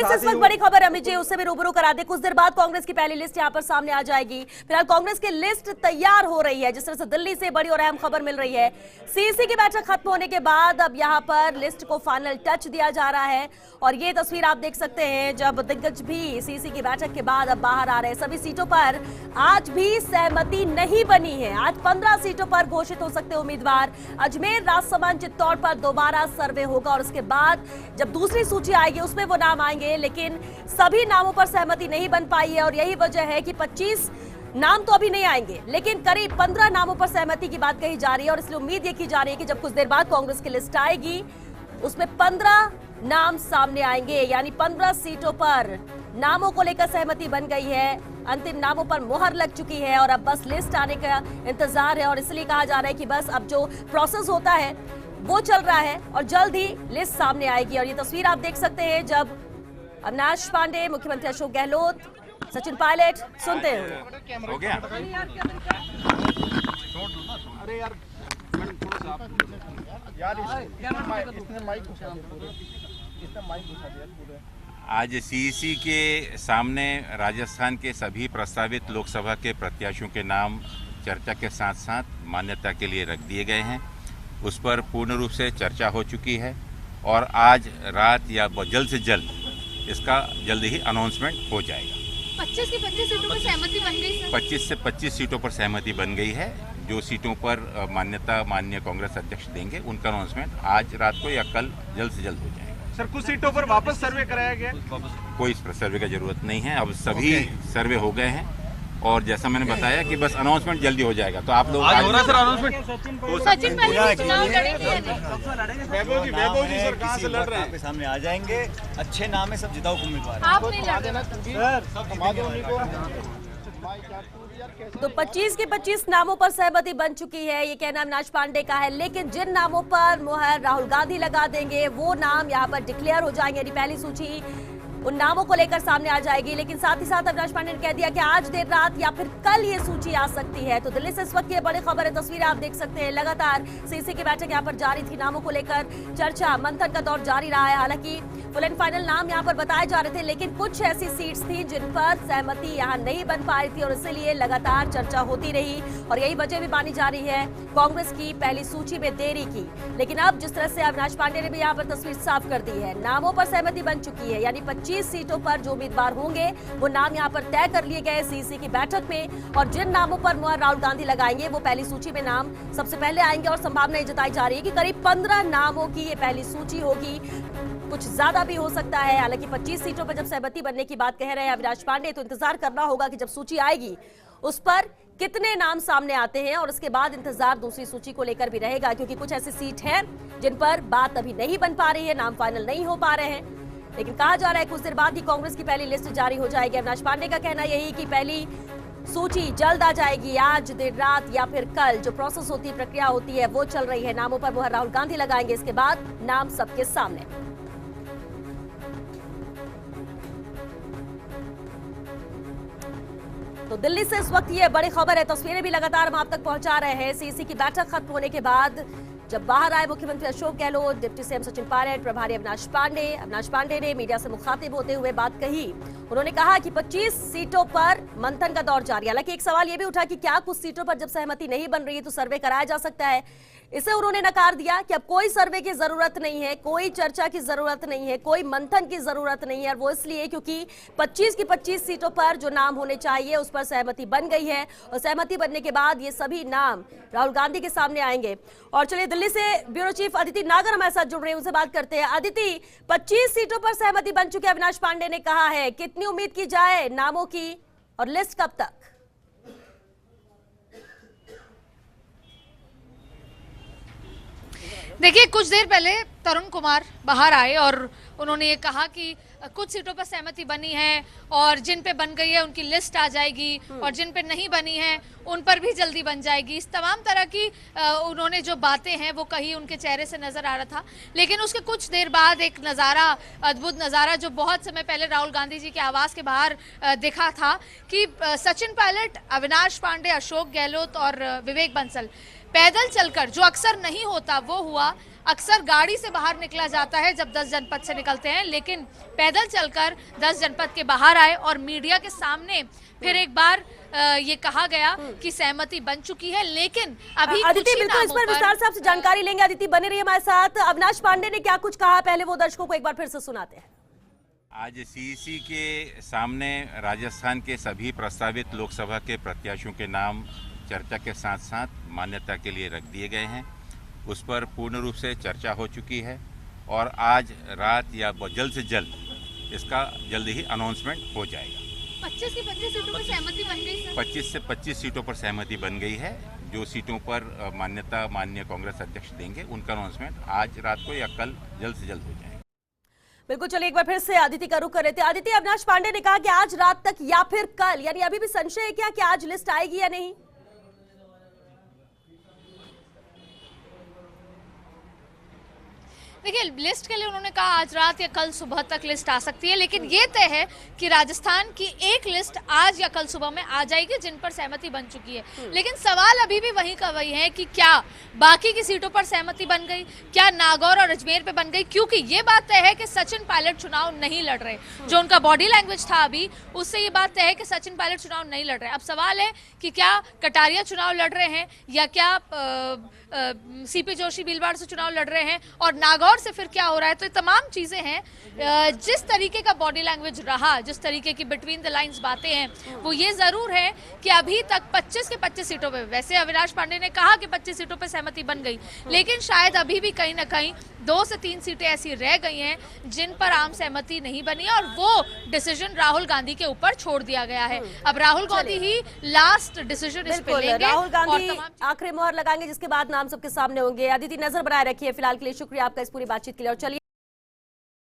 दिल्ली से इस वक्त बड़ी खबर अमित जी, उससे भी रूबरू करा दे। कुछ देर बाद कांग्रेस की पहली लिस्ट यहाँ पर सामने आ जाएगी। फिलहाल कांग्रेस की लिस्ट तैयार हो रही है। जिस तरह से दिल्ली से बड़ी और अहम खबर मिल रही है, सीसी की बैठक खत्म होने के बाद अब यहाँ पर लिस्ट को फाइनल टच दिया जा रहा है। और ये तस्वीर आप देख सकते हैं जब दिग्गज भी सीसी की बैठक के बाद अब बाहर आ रहे हैं। सभी सीटों पर आज भी सहमति नहीं बनी है। आज 15 सीटों पर घोषित हो सकते उम्मीदवार। अजमेर, राजसमंद, चित्तौड़ पर दोबारा सर्वे होगा और उसके बाद जब दूसरी सूची आएगी उसमें वो नाम आएंगे, लेकिन सभी नामों पर सहमति नहीं बन पाई है। और यही वजह है कि 25 नाम तो अभी नहीं आएंगे, लेकिन करीब 15 नामों पर सहमति की बात कही जा रही है। और इसलिए उम्मीद ये की जा रही है कि जब कुछ देर बाद कांग्रेस की लिस्ट आएगी उसमें 15 नाम सामने आएंगे, यानी 15 सीटों पर नामों को लेकर सहमति बन गई है। अंतिम नामों पर मुहर लग चुकी है और अब बस लिस्ट आने का इंतजार है। और इसलिए कहा जा रहा है कि बस अब जो प्रोसेस होता है वो चल रहा है और जल्द ही लिस्ट सामने आएगी। और ये तस्वीर आप देख सकते हैं जब अविनाश पांडे, मुख्यमंत्री अशोक गहलोत, सचिन पायलट सुनते हैं। हो गया? अरे यार आज सीईसी के सामने राजस्थान के सभी प्रस्तावित लोकसभा के प्रत्याशियों के नाम चर्चा के साथ साथ मान्यता के लिए रख दिए गए हैं। उस पर पूर्ण रूप से चर्चा हो चुकी है और आज रात या जल्द से जल्द इसका जल्द ही अनाउंसमेंट हो जाएगा। 25 की 25 सीटों पर सहमति बन गई सर? 25 से 25 सीटों पर सहमति बन गई है। जो सीटों पर मान्यता माननीय कांग्रेस अध्यक्ष देंगे उनका अनाउंसमेंट आज रात को या कल जल्द से जल्द हो जाएगा। सर, कुछ सीटों पर वापस सर्वे कराया गया? कोई सर्वे का जरूरत नहीं है, अब सभी सर्वे हो गए हैं और जैसा मैंने बताया कि बस अनाउंसमेंट जल्दी हो जाएगा। तो आप लोग आज हो रहा सर अनाउंसमेंट? सचिन पहले चुनाव लड़ेंगे। वैभव जी सर कहाँ से लड़ रहे हैं? सामने आ जाएंगे, अच्छे नाम है, सब जिताऊ उम्मीदवार। आप नहीं लड़ रहे? तो 25 के 25 नामों पर सहमति बन चुकी है, ये कहना अविनाश पांडे का है। लेकिन जिन नामों पर मुहर राहुल गांधी लगा देंगे वो नाम यहाँ पर डिक्लेयर हो जाएंगे, यानी पहली सूची उन नामों को लेकर सामने आ जाएगी। लेकिन साथ ही साथ अविनाश पांडे ने कह दिया कि आज देर रात या फिर कल ये सूची आ सकती है। तो दिल्ली से इस वक्त ये बड़ी खबर है, तस्वीरें आप देख सकते हैं। लगातार सीसी की बैठक यहाँ पर जारी थी, नामों को लेकर चर्चा मंथन का दौर जारी रहा है। हालांकि फुल एंड फाइनल नाम यहाँ पर बताए जा रहे थे, लेकिन कुछ ऐसी सीट्स थी जिन पर सहमति यहाँ नहीं बन पा रही थी और इसीलिए लगातार चर्चा होती रही। और यही वजह भी मानी जा रही है कांग्रेस की पहली सूची में देरी की। लेकिन अब जिस तरह से अविनाश पांडे ने भी यहाँ पर तस्वीर साफ कर दी है, नामों पर सहमति बन चुकी है, यानी 25 सीटों पर जो उम्मीदवार होंगे वो नाम यहाँ पर तय कर लिए गए सीसी की बैठक में। और जिन नामों पर मुहर राहुल गांधी लगाएंगे वो पहली सूची में नाम सबसे पहले आएंगे। और संभावना ये जताई जा रही है कि करीब 15 नामों की ये पहली सूची होगी, कुछ ज्यादा भी हो सकता है। हालांकि 25 सीटों पर जब सहमति बनने की बात कह रहे हैं अविनाश पांडे, तो इंतजार करना होगा कि जब सूची आएगी उस पर कितने नाम सामने आते हैं। और उसके बाद इंतजार दूसरी सूची को लेकर भी रहेगा, क्योंकि कुछ ऐसी सीट है जिन पर बात अभी नहीं बन पा रही है, नाम फाइनल नहीं हो पा रहे हैं। लेकिन कहा जा रहा है कुछ देर बाद ही कांग्रेस की पहली लिस्ट जारी हो जाएगी। अविनाश पांडे का कहना यही कि पहली सूची जल्द आ जाएगी, आज देर रात या फिर कल। जो प्रोसेस होती है, प्रक्रिया होती है, वो चल रही है। नामों पर मुहर राहुल गांधी लगाएंगे, इसके बाद नाम सबके सामने। तो दिल्ली से इस वक्त ये बड़ी खबर है, तस्वीरें भी लगातार हम आप तक पहुंचा रहे हैं। सीसी की बैठक खत्म होने के बाद जब बाहर आए मुख्यमंत्री अशोक गहलोत, डिप्टी सीएम सचिन पायलट, प्रभारी अविनाश पांडे ने मीडिया से मुखातिब होते हुए बात कही। उन्होंने कहा कि 25 सीटों पर मंथन का दौर जारी है। हालांकि एक सवाल यह भी उठा कि क्या कुछ सीटों पर जब सहमति नहीं बन रही है तो सर्वे कराया जा सकता है। इसे उन्होंने नकार दिया कि अब कोई सर्वे की जरूरत नहीं है, कोई चर्चा की जरूरत नहीं है, कोई मंथन की जरूरत नहीं है। और वो इसलिए क्योंकि 25 की 25 सीटों पर जो नाम होने चाहिए उस पर सहमति बन गई है। और सहमति बनने के बाद ये सभी नाम राहुल गांधी के सामने आएंगे। और चलिए दिल्ली से ब्यूरो चीफ अदिति नागर हमारे साथ जुड़ रहे हैं, उनसे बात करते हैं। अदिति, 25 सीटों पर सहमति बन चुकी है, अविनाश पांडे ने कहा है, कितनी उम्मीद की जाए नामों की और लिस्ट कब तक? देखिए, कुछ देर पहले तरुण कुमार बाहर आए और उन्होंने ये कहा कि कुछ सीटों पर सहमति बनी है और जिन पे बन गई है उनकी लिस्ट आ जाएगी और जिन पे नहीं बनी है उन पर भी जल्दी बन जाएगी। इस तमाम तरह की उन्होंने जो बातें हैं वो कही उनके चेहरे से नजर आ रहा था। लेकिन उसके कुछ देर बाद एक नज़ारा, अद्भुत नज़ारा जो बहुत समय पहले राहुल गांधी जी के आवास के बाहर दिखा था कि सचिन पायलट, अविनाश पांडे, अशोक गहलोत और विवेक बंसल पैदल चलकर, जो अक्सर नहीं होता वो हुआ, अक्सर गाड़ी से बाहर निकला जाता है जब 10 जनपद से निकलते हैं, लेकिन पैदल चलकर 10 जनपद के बाहर आए और मीडिया के सामने फिर एक बार ये कहा गया कि सहमति बन चुकी है। लेकिन अभी अदिति, बिल्कुल इस पर विस्तार से आपसे जानकारी लेंगे। अदिति बने रही हमारे साथ। अविनाश पांडे ने क्या कुछ कहा, पहले वो दर्शकों को एक बार फिर से सुनाते हैं। आज सीईसी के सामने राजस्थान के सभी प्रस्तावित लोकसभा के प्रत्याशियों के नाम चर्चा के साथ साथ मान्यता के लिए रख दिए गए हैं। उस पर पूर्ण रूप से चर्चा हो चुकी है और आज रात या जल्द से जल्द इसका जल्द ही अनाउंसमेंट हो जाएगा। 25 की 25 सीटों पर सहमति बन गई सर। 25 से 25 सीटों पर सहमति बन गई है। जो सीटों पर मान्यता माननीय कांग्रेस अध्यक्ष देंगे उनका अनाउंसमेंट आज रात को या कल जल्द से जल्द हो जाएगा। बिल्कुल, चलिए एक बार फिर से अदिति का रुख कर रहे थे। अदिति, अविनाश पांडे ने कहा कि आज रात तक या फिर कल, यानी अभी भी संशय है क्या कि आज लिस्ट आएगी या नहीं? देखिए, लिस्ट के लिए उन्होंने कहा आज रात या कल सुबह तक लिस्ट आ सकती है, लेकिन ये तय है कि राजस्थान की एक लिस्ट आज या कल सुबह में आ जाएगी जिन पर सहमति बन चुकी है। लेकिन सवाल अभी भी वही का वही है कि क्या बाकी की सीटों पर सहमति बन गई, क्या नागौर और अजमेर पे बन गई? क्योंकि ये बात तय है कि सचिन पायलट चुनाव नहीं लड़ रहे। जो उनका बॉडी लैंग्वेज था अभी, उससे ये बात तय है कि सचिन पायलट चुनाव नहीं लड़ रहे। अब सवाल है कि क्या कटारिया चुनाव लड़ रहे हैं या क्या सीपी जोशी भीलवाड़ा से चुनाव लड़ रहे हैं और नागौर से फिर क्या हो रहा है। तो ये तमाम चीजें हैं। जिस तरीके का बॉडी लैंग्वेज रहा, जिस तरीके की बिटवीन द लाइंस बातें हैं, वो ये जरूर है कि अभी तक 25 के 25 सीटों पे, वैसे अविनाश पांडे ने कहा कि 25 सीटों पे सहमति बन गई, लेकिन शायद अभी भी कहीं ना कहीं 2 से 3 सीटें ऐसी रह गई हैं जिन पर आम सहमति नहीं बनी और वो डिसीजन राहुल गांधी के ऊपर छोड़ दिया गया है। अब राहुल गांधी ही लास्ट डिसीजन इस पे लेंगे। राहुल गांधी और आखिरी मोहर लगाएंगे, जिसके बाद नाम सबके सामने होंगे। अदिति, नजर बनाए रखिए। फिलहाल के लिए शुक्रिया आपका इस पूरी बातचीत के लिए और चलिए